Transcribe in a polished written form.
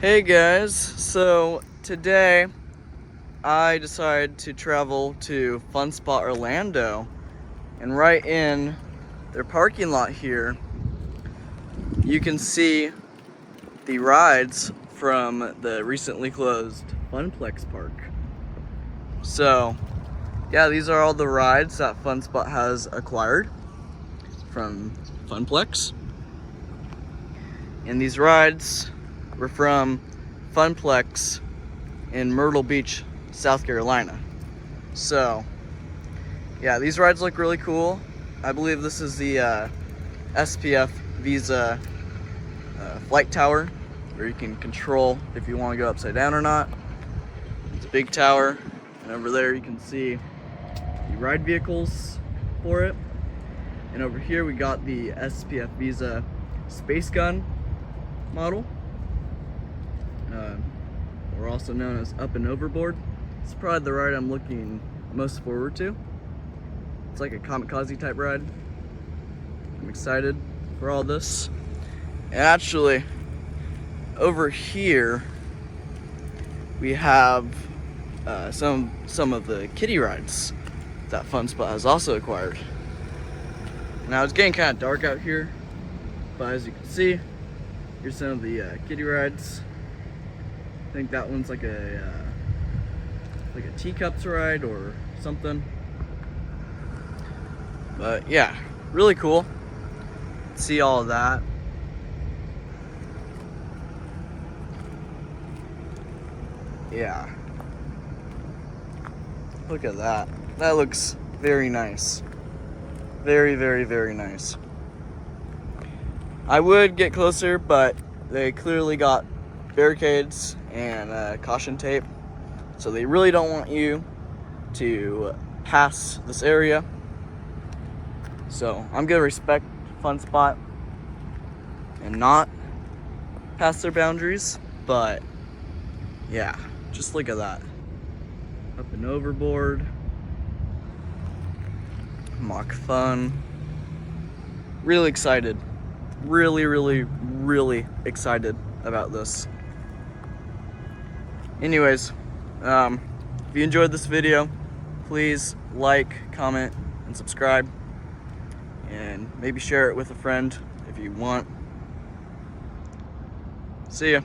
Hey guys, so today I decided to travel to Fun Spot Orlando, and right in their parking lot here you can see the rides from the recently closed Funplex Park. So yeah, these are all the rides that Fun Spot has acquired from Funplex, and these rides were from Funplex in Myrtle Beach, South Carolina. So yeah, these rides look really cool. I believe this is the SPF Visa flight tower, where you can control if you want to go upside down or not. It's a big tower, and over there you can see the ride vehicles for it. And over here we got the SPF Visa Space Gun model, or also known as Up and Overboard. It's probably the ride I'm looking most forward to. It's like a kamikaze type ride. I'm excited for all this. And actually, over here we have some of the kiddie rides that Fun Spot has also acquired. Now it's getting kind of dark out here, but as you can see, here's some of the kiddie rides. I think that one's like a teacups ride or something. But yeah, really cool. See all of that. Yeah. Look at that. That looks very nice. Very, very, very nice. I would get closer, but they clearly got barricades and caution tape. So they really don't want you to pass this area. So I'm gonna respect Fun Spot and not pass their boundaries, but yeah, just look at that. Up and Overboard, Mock Fun. Really excited. Really, really, really excited about this. Anyways, if you enjoyed this video, please like, comment, and subscribe. And maybe share it with a friend if you want. See ya.